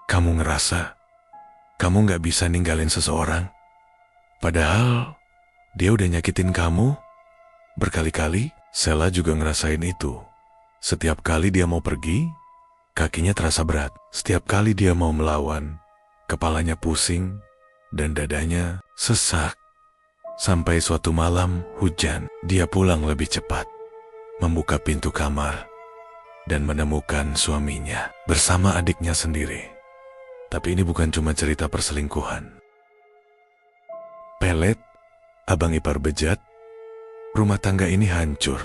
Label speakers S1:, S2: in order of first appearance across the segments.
S1: Kamu ngerasa kamu gak bisa ninggalin seseorang, padahal dia udah nyakitin kamu berkali-kali. Sheila juga ngerasain itu. Setiap kali dia mau pergi, kakinya terasa berat. Setiap kali dia mau melawan, kepalanya pusing dan dadanya sesak. Sampai suatu malam hujan, dia pulang lebih cepat, membuka pintu kamar, dan menemukan suaminya bersama adiknya sendiri. Tapi ini bukan cuma cerita perselingkuhan. Pelet, abang ipar bejat, rumah tangga ini hancur.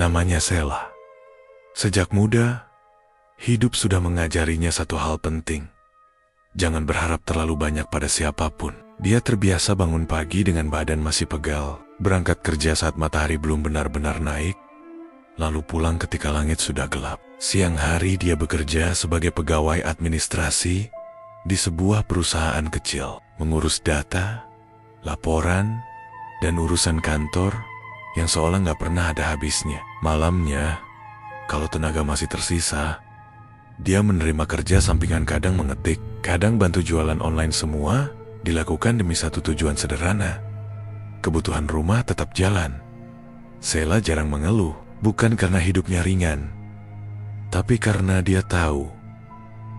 S1: Namanya Sheila. Sejak muda, hidup sudah mengajarinya satu hal penting. Jangan berharap terlalu banyak pada siapapun. Dia terbiasa bangun pagi dengan badan masih pegal, berangkat kerja saat matahari belum benar-benar naik, lalu pulang ketika langit sudah gelap. Siang hari dia bekerja sebagai pegawai administrasi di sebuah perusahaan kecil, mengurus data, laporan, dan urusan kantor yang seolah gak pernah ada habisnya. Malamnya, kalau tenaga masih tersisa, dia menerima kerja sampingan, kadang mengetik, kadang bantu jualan online. Semua dilakukan demi satu tujuan sederhana. Kebutuhan rumah tetap jalan. Sheila jarang mengeluh, bukan karena hidupnya ringan, tapi karena dia tahu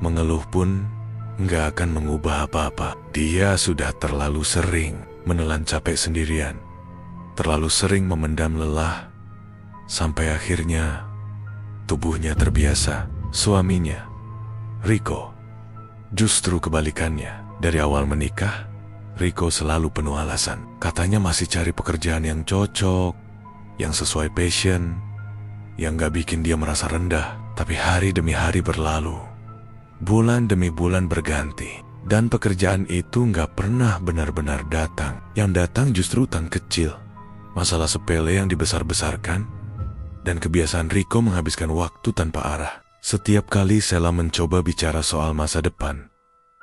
S1: mengeluh pun nggak akan mengubah apa-apa. Dia sudah terlalu sering menelan capek sendirian, terlalu sering memendam lelah, sampai akhirnya tubuhnya terbiasa. Suaminya, Rico, justru kebalikannya. Dari awal menikah, Rico selalu penuh alasan. Katanya masih cari pekerjaan yang cocok, yang sesuai passion, yang gak bikin dia merasa rendah. Tapi hari demi hari berlalu, bulan demi bulan berganti, dan pekerjaan itu gak pernah benar-benar datang. Yang datang justru utang kecil, masalah sepele yang dibesar-besarkan, dan kebiasaan Rico menghabiskan waktu tanpa arah. Setiap kali Sheila mencoba bicara soal masa depan,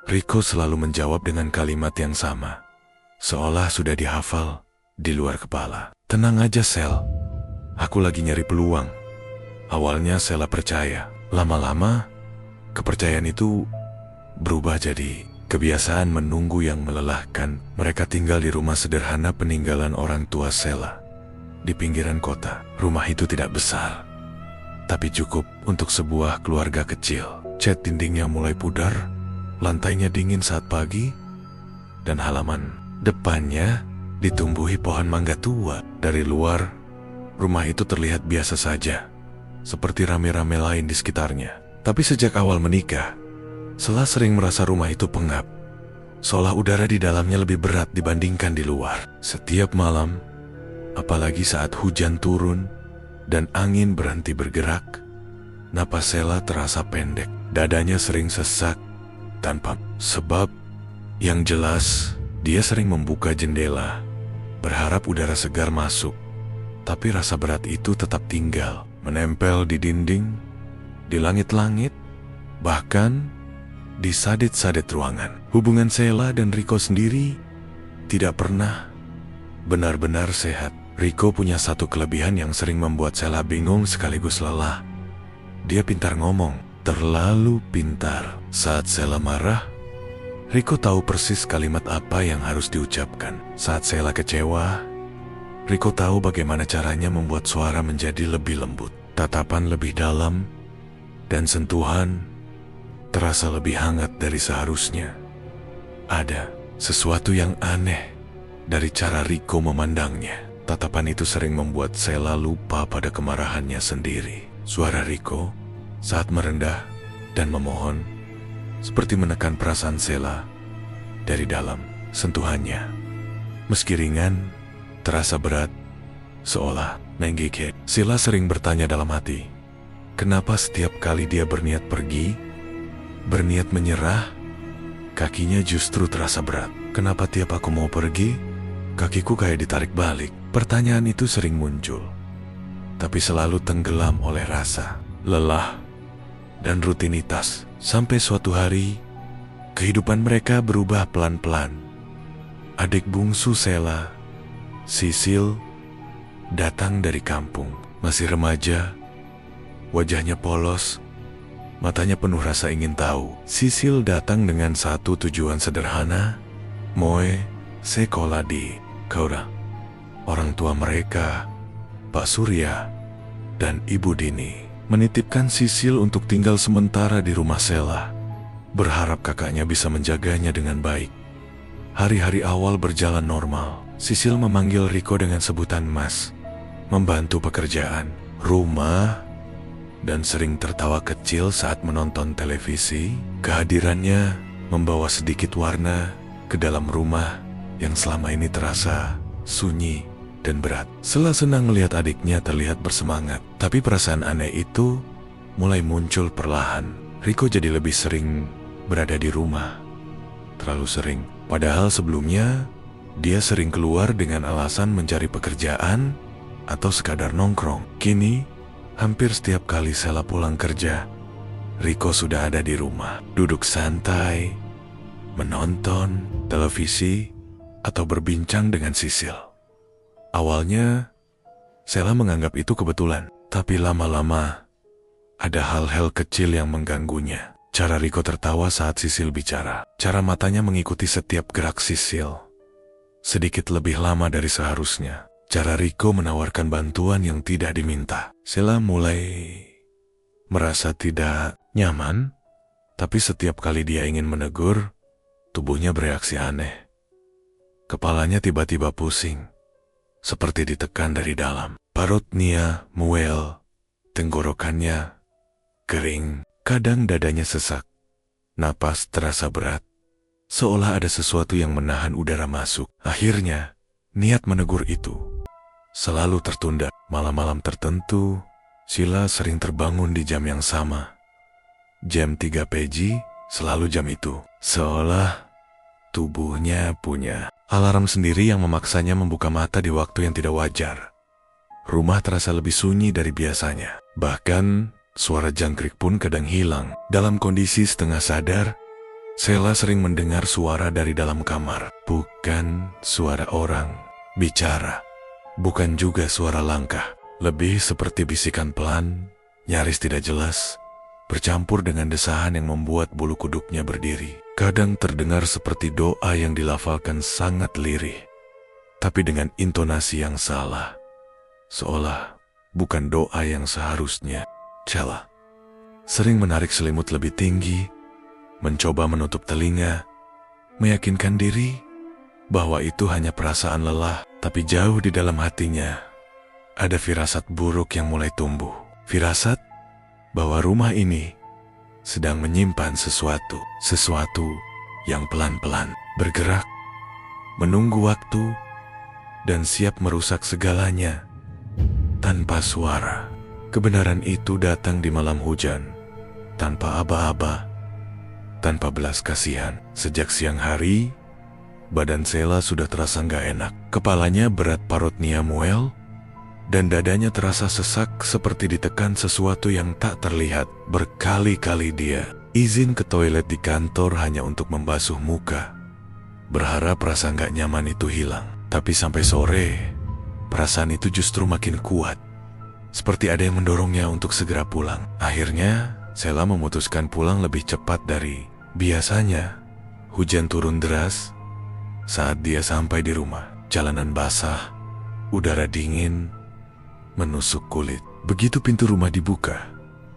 S1: Rico selalu menjawab dengan kalimat yang sama, seolah sudah dihafal di luar kepala. Tenang aja Shel, aku lagi nyari peluang. Awalnya Sheila percaya, lama-lama kepercayaan itu berubah jadi kebiasaan menunggu yang melelahkan. Mereka tinggal di rumah sederhana peninggalan orang tua Sheila, di pinggiran kota. Rumah itu tidak besar, tapi cukup untuk sebuah keluarga kecil. Cat dindingnya mulai pudar, lantainya dingin saat pagi, dan halaman depannya ditumbuhi pohon mangga tua. Dari luar, rumah itu terlihat biasa saja, seperti rame-rame lain di sekitarnya. Tapi sejak awal menikah, Sheila sering merasa rumah itu pengap, seolah udara di dalamnya lebih berat dibandingkan di luar. Setiap malam, apalagi saat hujan turun dan angin berhenti bergerak, napas Sheila terasa pendek. Dadanya sering sesak tanpa sebab yang jelas. Dia sering membuka jendela, berharap udara segar masuk, tapi rasa berat itu tetap tinggal, menempel di dinding, di langit-langit, bahkan di sadit-sadit ruangan. Hubungan Sheila dan Rico sendiri tidak pernah benar-benar sehat. Rico punya satu kelebihan yang sering membuat Sheila bingung sekaligus lelah. Dia pintar ngomong, terlalu pintar. Saat Sheila marah, Rico tahu persis kalimat apa yang harus diucapkan. Saat Sheila kecewa, Rico tahu bagaimana caranya membuat suara menjadi lebih lembut, tatapan lebih dalam, dan sentuhan terasa lebih hangat dari seharusnya. Ada sesuatu yang aneh dari cara Rico memandangnya. Tatapan itu sering membuat Sheila lupa pada kemarahannya sendiri. Suara Rico saat merendah dan memohon seperti menekan perasaan Sheila dari dalam. Sentuhannya, meski ringan, terasa berat, seolah menggigit. Sheila sering bertanya dalam hati, kenapa setiap kali dia berniat pergi, berniat menyerah, kakinya justru terasa berat. Kenapa tiap aku mau pergi, kakiku kayak ditarik balik? Pertanyaan itu sering muncul, tapi selalu tenggelam oleh rasa lelah dan rutinitas. Sampai suatu hari, kehidupan mereka berubah pelan-pelan. Adik bungsu Sheila, Sisil, datang dari kampung. Masih remaja, wajahnya polos, Matanya penuh rasa ingin tahu. Sisil datang dengan satu tujuan sederhana, Moe sekolah di Kaura. Orang tua mereka, Pak Surya dan Ibu Dini, menitipkan Sisil untuk tinggal sementara di rumah Sela, berharap kakaknya bisa menjaganya dengan baik. Hari-hari awal berjalan normal. Sisil memanggil Riko dengan sebutan Mas, membantu pekerjaan rumah, dan sering tertawa kecil saat menonton televisi. Kehadirannya membawa sedikit warna ke dalam rumah yang selama ini terasa sunyi dan berat. Sela senang melihat adiknya terlihat bersemangat, tapi perasaan aneh itu mulai muncul perlahan. Riko jadi lebih sering berada di rumah, terlalu sering. Padahal sebelumnya dia sering keluar dengan alasan mencari pekerjaan atau sekadar nongkrong. Kini, hampir setiap kali Sela pulang kerja, Riko sudah ada di rumah, duduk santai, menonton televisi, atau berbincang dengan Sisil. Awalnya, Sela menganggap itu kebetulan, tapi lama-lama ada hal-hal kecil yang mengganggunya. Cara Riko tertawa saat Sisil bicara, cara matanya mengikuti setiap gerak Sisil, sedikit lebih lama dari seharusnya. Cara Riko menawarkan bantuan yang tidak diminta. Sela mulai merasa tidak nyaman, tapi setiap kali dia ingin menegur, tubuhnya bereaksi aneh. Kepalanya tiba-tiba pusing, seperti ditekan dari dalam. Perutnya mual, tenggorokannya kering, kadang dadanya sesak, napas terasa berat, seolah ada sesuatu yang menahan udara masuk. Akhirnya, niat menegur itu selalu tertunda. Malam-malam tertentu, Sila sering terbangun di jam yang sama. Jam 3 pagi, selalu jam itu. Seolah tubuhnya punya alarm sendiri yang memaksanya membuka mata di waktu yang tidak wajar. Rumah terasa lebih sunyi dari biasanya. Bahkan, suara jangkrik pun kadang hilang. Dalam kondisi setengah sadar, Sela sering mendengar suara dari dalam kamar. Bukan suara orang bicara, bukan juga suara langkah. Lebih seperti bisikan pelan, nyaris tidak jelas, bercampur dengan desahan yang membuat bulu kuduknya berdiri. Kadang terdengar seperti doa yang dilafalkan sangat lirih, tapi dengan intonasi yang salah, seolah bukan doa yang seharusnya. Sela sering menarik selimut lebih tinggi, mencoba menutup telinga, meyakinkan diri bahwa itu hanya perasaan lelah, tapi jauh di dalam hatinya ada firasat buruk yang mulai tumbuh. Firasat bahwa rumah ini sedang menyimpan sesuatu yang pelan-pelan bergerak, menunggu waktu, dan siap merusak segalanya tanpa suara. Kebenaran itu datang di malam hujan, tanpa aba-aba, tanpa belas kasihan. Sejak siang hari, badan Sela sudah terasa nggak enak. Kepalanya berat, perutnya mual, dan dadanya terasa sesak seperti ditekan sesuatu yang tak terlihat. Berkali-kali dia izin ke toilet di kantor hanya untuk membasuh muka, berharap rasa nggak nyaman itu hilang. Tapi sampai sore, perasaan itu justru makin kuat, seperti ada yang mendorongnya untuk segera pulang. Akhirnya, Sela memutuskan pulang lebih cepat dari biasanya. Hujan turun deras saat dia sampai di rumah. Jalanan basah, udara dingin menusuk kulit. Begitu pintu rumah dibuka,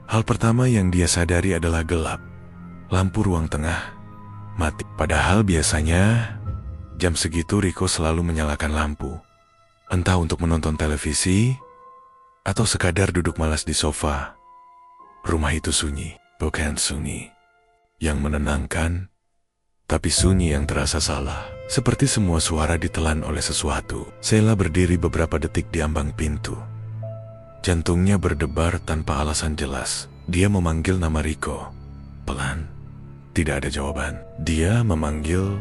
S1: hal pertama yang dia sadari adalah gelap. Lampu ruang tengah mati. Padahal biasanya jam segitu Riko selalu menyalakan lampu, entah untuk menonton televisi atau sekadar duduk malas di sofa. Rumah itu sunyi, bukan sunyi yang menenangkan, tapi sunyi yang terasa salah. Seperti semua suara ditelan oleh sesuatu. Sela berdiri beberapa detik di ambang pintu. Jantungnya berdebar tanpa alasan jelas. Dia memanggil nama Riko. Pelan, tidak ada jawaban. Dia memanggil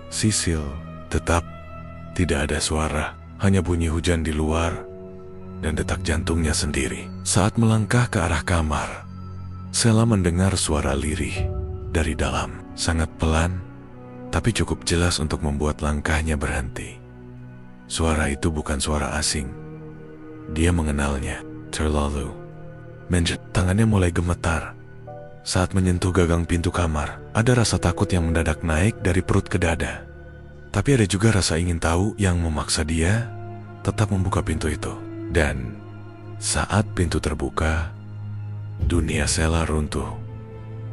S1: Sisil. Tetap tidak ada suara. Hanya bunyi hujan di luar dan detak jantungnya sendiri. Saat melangkah ke arah kamar, Sela mendengar suara lirih dari dalam. Sangat pelan, tapi cukup jelas untuk membuat langkahnya berhenti. Suara itu bukan suara asing. Dia mengenalnya. Terlalu menjat. Tangannya mulai gemetar, Saat menyentuh gagang pintu kamar, ada rasa takut yang mendadak naik dari perut ke dada. Tapi ada juga rasa ingin tahu yang memaksa dia tetap membuka pintu itu. Dan saat pintu terbuka, dunia Sheila runtuh.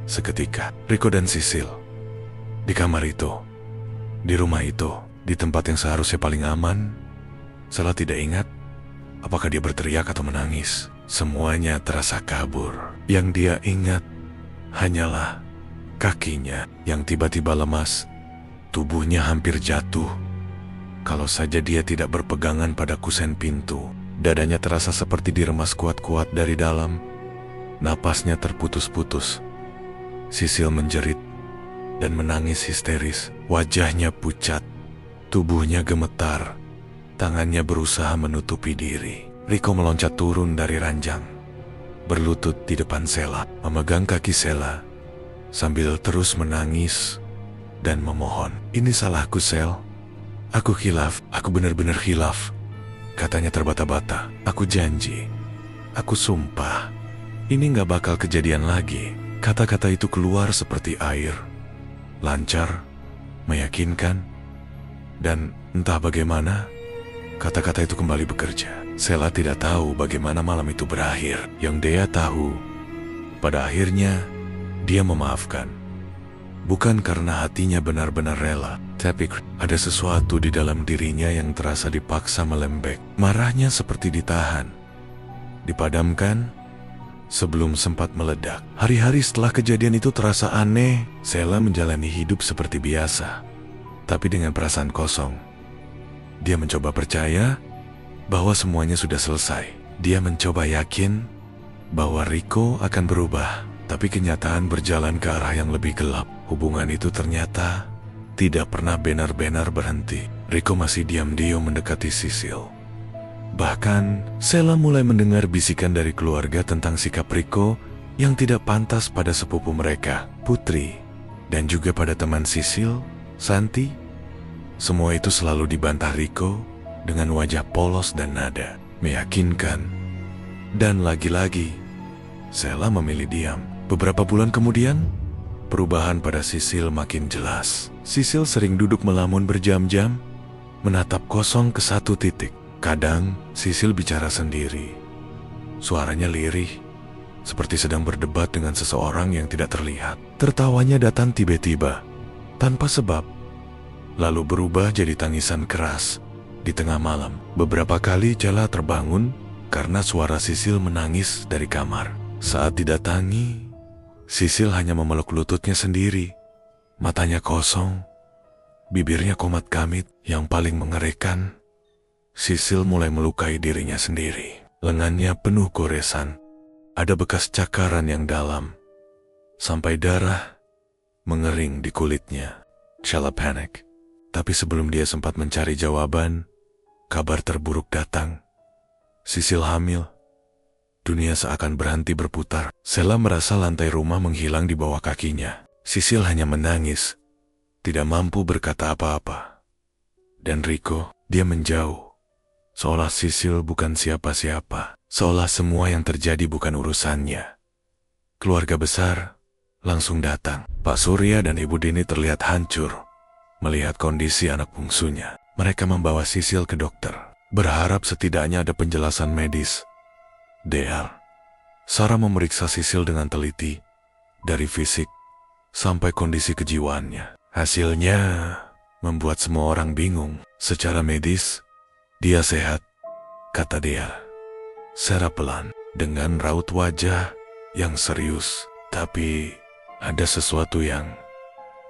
S1: Seketika, Rico dan Sisil di kamar itu, di rumah itu, di tempat yang seharusnya paling aman. Sheila tidak ingat apakah dia berteriak atau menangis. Semuanya terasa kabur. Yang dia ingat hanyalah kakinya yang tiba-tiba lemas. Tubuhnya hampir jatuh. Kalau saja dia tidak berpegangan pada kusen pintu. Dadanya terasa seperti diremas kuat-kuat dari dalam. Napasnya terputus-putus. Sisil menjerit dan menangis histeris. Wajahnya pucat. Tubuhnya gemetar. Tangannya berusaha menutupi diri. Rico meloncat turun dari ranjang, berlutut di depan Sheila, memegang kaki Sheila, sambil terus menangis dan memohon. "Ini salahku, Shel. Aku khilaf, aku benar-benar khilaf," katanya terbata-bata. "Aku janji, aku sumpah, ini gak bakal kejadian lagi." Kata-kata itu keluar seperti air, lancar, meyakinkan, dan entah bagaimana, kata-kata itu kembali bekerja. Sheila tidak tahu bagaimana malam itu berakhir. Yang dia tahu, pada akhirnya dia memaafkan. Bukan karena hatinya benar-benar rela, tapi ada sesuatu di dalam dirinya yang terasa dipaksa melembek. Marahnya seperti ditahan, dipadamkan sebelum sempat meledak. Hari-hari setelah kejadian itu terasa aneh. Sheila menjalani hidup seperti biasa, tapi dengan perasaan kosong. Dia mencoba percaya bahwa semuanya sudah selesai. Dia mencoba yakin bahwa Rico akan berubah, tapi kenyataan berjalan ke arah yang lebih gelap. Hubungan itu ternyata tidak pernah benar-benar berhenti. Rico masih diam-diam mendekati Sisil. Bahkan, Sheila mulai mendengar bisikan dari keluarga tentang sikap Rico yang tidak pantas pada sepupu mereka, Putri, dan juga pada teman Sisil, Santi. Semua itu selalu dibantah Rico dengan wajah polos dan nada meyakinkan. Dan lagi-lagi, Sheila memilih diam. Beberapa bulan kemudian, perubahan pada Sisil makin jelas. Sisil sering duduk melamun berjam-jam, menatap kosong ke satu titik. Kadang, Sisil bicara sendiri. Suaranya lirih, seperti sedang berdebat dengan seseorang yang tidak terlihat. Tertawanya datang tiba-tiba, tanpa sebab, lalu berubah jadi tangisan keras. Di tengah malam, beberapa kali Sheila terbangun karena suara Sisil menangis dari kamar. Saat didatangi, Sisil hanya memeluk lututnya sendiri. Matanya kosong, bibirnya komat kamit. Yang paling mengerikan, Sisil mulai melukai dirinya sendiri. Lengannya penuh goresan. Ada bekas cakaran yang dalam, sampai darah mengering di kulitnya. Sheila panik. Tapi sebelum dia sempat mencari jawaban, kabar terburuk datang. Sisil hamil. Dunia seakan berhenti berputar. Sheila merasa lantai rumah menghilang di bawah kakinya. Sisil hanya menangis, tidak mampu berkata apa-apa. Dan Rico, dia menjauh. Seolah Sisil bukan siapa-siapa. Seolah semua yang terjadi bukan urusannya. Keluarga besar langsung datang. Pak Surya dan Ibu Dini terlihat hancur melihat kondisi anak bungsunya. Mereka membawa Sisil ke dokter, berharap setidaknya ada penjelasan medis. DR. Sarah memeriksa Sisil dengan teliti, dari fisik sampai kondisi kejiwaannya. Hasilnya membuat semua orang bingung. Secara medis, dia sehat, kata dia. Sarah pelan, dengan raut wajah yang serius. Tapi ada sesuatu yang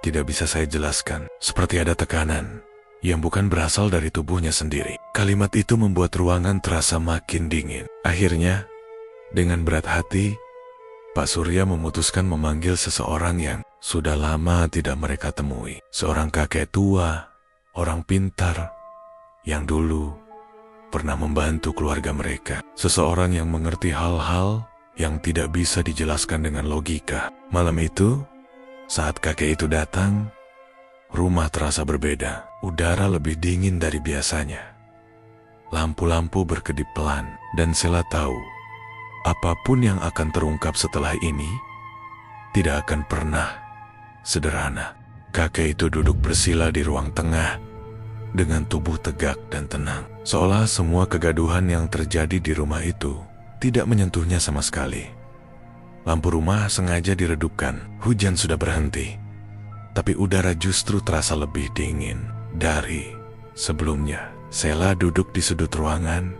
S1: tidak bisa saya jelaskan. Seperti ada tekanan yang bukan berasal dari tubuhnya sendiri. Kalimat itu membuat ruangan terasa makin dingin. Akhirnya, dengan berat hati, Pak Surya memutuskan memanggil seseorang yang sudah lama tidak mereka temui. Seorang kakek tua, orang pintar, yang dulu pernah membantu keluarga mereka. Seseorang yang mengerti hal-hal yang tidak bisa dijelaskan dengan logika. Malam itu, saat kakek itu datang, rumah terasa berbeda. Udara lebih dingin dari biasanya. Lampu-lampu berkedip pelan, dan Sheila tahu, apapun yang akan terungkap setelah ini, tidak akan pernah sederhana. Kakek itu duduk bersila di ruang tengah dengan tubuh tegak dan tenang, seolah semua kegaduhan yang terjadi di rumah itu tidak menyentuhnya sama sekali. Lampu rumah sengaja diredupkan, hujan sudah berhenti, tapi udara justru terasa lebih dingin dari sebelumnya. Sheila duduk di sudut ruangan,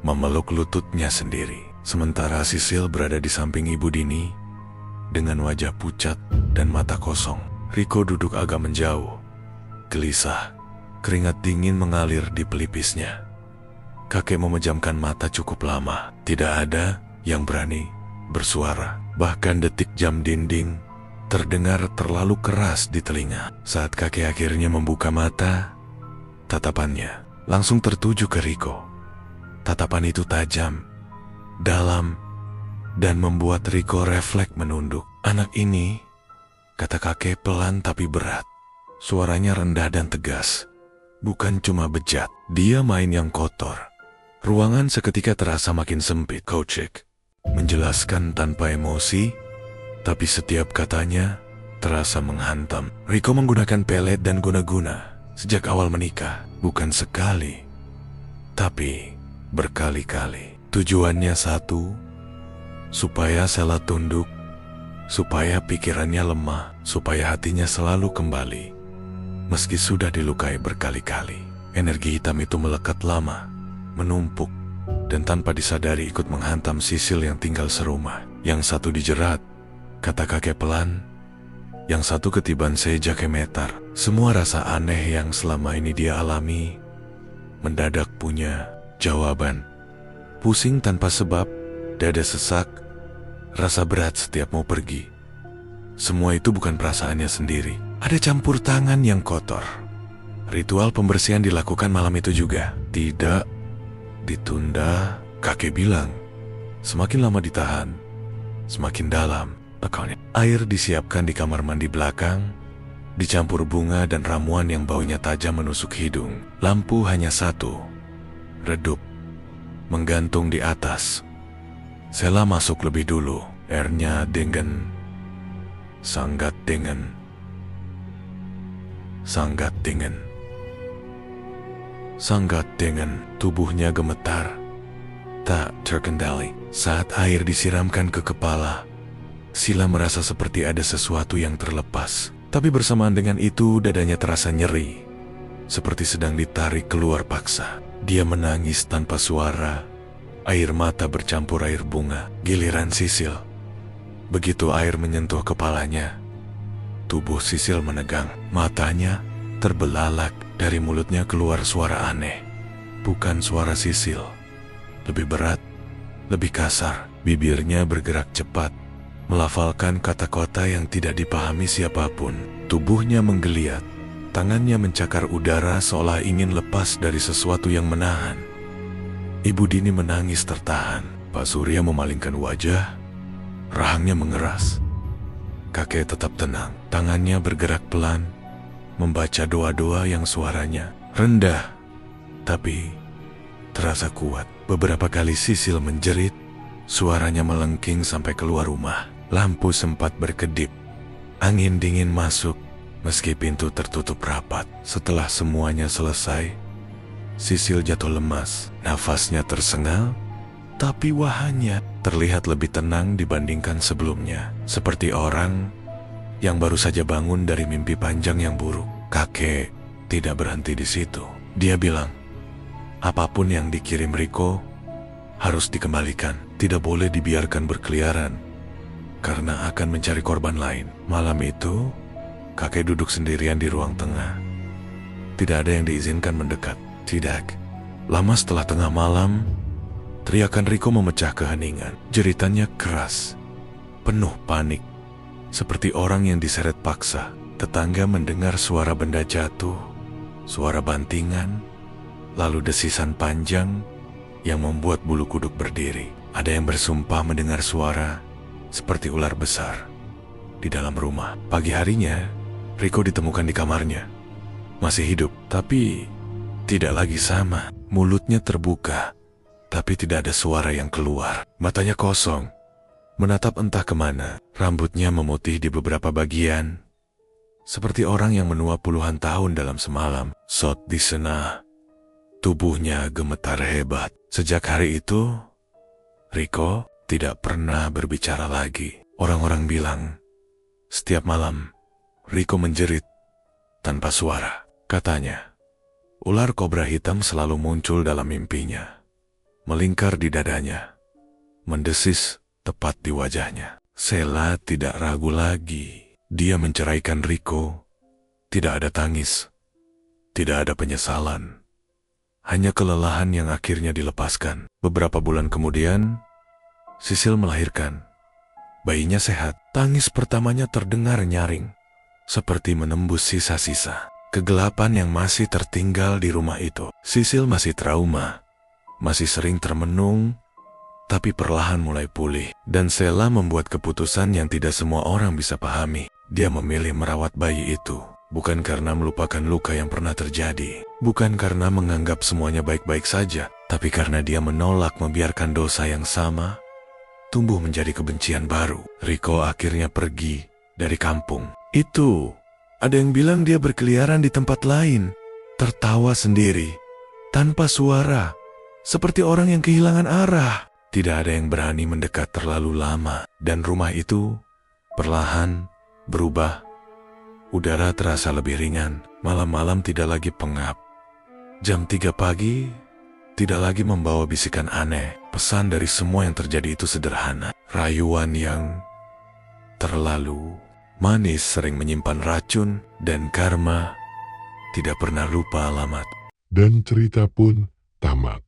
S1: memeluk lututnya sendiri, sementara Sisil berada di samping Ibu Dini dengan wajah pucat dan mata kosong. Riko duduk agak menjauh, gelisah, keringat dingin mengalir di pelipisnya. Kakek memejamkan mata cukup lama, tidak ada yang berani bersuara. Bahkan detik jam dinding terdengar terlalu keras di telinga. Saat kakek akhirnya membuka mata, tatapannya langsung tertuju ke Riko. Tatapan itu tajam, dalam, dan membuat Riko refleks menunduk. Anak ini, kata kakek pelan tapi berat. Suaranya rendah dan tegas, bukan cuma bejat. Dia main yang kotor. Ruangan seketika terasa makin sempit. Kocek menjelaskan tanpa emosi, tapi setiap katanya terasa menghantam. Riko menggunakan pelet dan guna-guna sejak awal menikah. Bukan sekali, tapi berkali-kali. Tujuannya satu, supaya Sheila tunduk, supaya pikirannya lemah, supaya hatinya selalu kembali. Meski sudah dilukai berkali-kali, energi hitam itu melekat lama, menumpuk, dan tanpa disadari ikut menghantam Sisil yang tinggal serumah. Yang satu dijerat, kata kakek pelan. Yang satu ketiban seja kemetar. Semua rasa aneh yang selama ini dia alami mendadak punya jawaban. Pusing tanpa sebab, dada sesak, rasa berat setiap mau pergi. Semua itu bukan perasaannya sendiri. Ada campur tangan yang kotor. Ritual pembersihan dilakukan malam itu juga. Tidak ditunda, kakek bilang. Semakin lama ditahan, semakin dalam. Air disiapkan di kamar mandi belakang, dicampur bunga dan ramuan yang baunya tajam menusuk hidung. Lampu hanya satu, redup, menggantung di atas. Sheila masuk lebih dulu. Airnya dengan sangat dingin. Sangat dingin. Sangat dingin. Tubuhnya gemetar, tak terkendali. Saat air disiramkan ke kepala, Sheila merasa seperti ada sesuatu yang terlepas. Tapi bersamaan dengan itu dadanya terasa nyeri, seperti sedang ditarik keluar paksa. Dia menangis tanpa suara. Air mata bercampur air bunga. Giliran Sisil. Begitu air menyentuh kepalanya, tubuh Sisil menegang. Matanya terbelalak. Dari mulutnya keluar suara aneh. Bukan suara Sisil. Lebih berat, lebih kasar. Bibirnya bergerak cepat, melafalkan kata-kata yang tidak dipahami siapapun. Tubuhnya menggeliat, tangannya mencakar udara seolah ingin lepas dari sesuatu yang menahan. Ibu Dini menangis tertahan. Pak Surya memalingkan wajah, rahangnya mengeras. Kakek tetap tenang, tangannya bergerak pelan, membaca doa-doa yang suaranya rendah, tapi terasa kuat. Beberapa kali Sisil menjerit, suaranya melengking sampai keluar rumah. Lampu sempat berkedip. Angin dingin masuk, meski pintu tertutup rapat. Setelah semuanya selesai, Sisil jatuh lemas. Nafasnya tersengal, tapi wajahnya terlihat lebih tenang dibandingkan sebelumnya. Seperti orang yang baru saja bangun dari mimpi panjang yang buruk. Kakek tidak berhenti di situ. Dia bilang, apapun yang dikirim Riko harus dikembalikan. Tidak boleh dibiarkan berkeliaran, karena akan mencari korban lain. Malam itu, kakek duduk sendirian di ruang tengah. Tidak ada yang diizinkan mendekat. Tidak. Lama setelah tengah malam, teriakan Riko memecah keheningan. Jeritannya keras, penuh panik, seperti orang yang diseret paksa. Tetangga mendengar suara benda jatuh, suara bantingan, lalu desisan panjang yang membuat bulu kuduk berdiri. Ada yang bersumpah mendengar suara seperti ular besar di dalam rumah. Pagi harinya, Riko ditemukan di kamarnya. Masih hidup, tapi tidak lagi sama. Mulutnya terbuka, tapi tidak ada suara yang keluar. Matanya kosong, menatap entah kemana. Rambutnya memutih di beberapa bagian, seperti orang yang menua puluhan tahun dalam semalam. Sot di sana, tubuhnya gemetar hebat. Sejak hari itu, Rico tidak pernah berbicara lagi. Orang-orang bilang, setiap malam, Rico menjerit tanpa suara. Katanya, ular kobra hitam selalu muncul dalam mimpinya, melingkar di dadanya, mendesis tepat di wajahnya. Sheila tidak ragu lagi. Dia menceraikan Rico. Tidak ada tangis, tidak ada penyesalan, hanya kelelahan yang akhirnya dilepaskan. Beberapa bulan kemudian, Sisil melahirkan. Bayinya sehat. Tangis pertamanya terdengar nyaring, seperti menembus sisa-sisa kegelapan yang masih tertinggal di rumah itu. Sisil masih trauma, masih sering termenung, tapi perlahan mulai pulih. Dan Sheila membuat keputusan yang tidak semua orang bisa pahami. Dia memilih merawat bayi itu, bukan karena melupakan luka yang pernah terjadi, bukan karena menganggap semuanya baik-baik saja, tapi karena dia menolak membiarkan dosa yang sama tumbuh menjadi kebencian baru. Rico akhirnya pergi dari kampung itu. Ada yang bilang dia berkeliaran di tempat lain, tertawa sendiri, tanpa suara, seperti orang yang kehilangan arah. Tidak ada yang berani mendekat terlalu lama, dan rumah itu perlahan berubah. Udara terasa lebih ringan, malam-malam tidak lagi pengap. Jam 3 pagi tidak lagi membawa bisikan aneh. Pesan dari semua yang terjadi itu sederhana. Rayuan yang terlalu manis sering menyimpan racun, dan karma tidak pernah lupa alamat.
S2: Dan cerita pun tamat.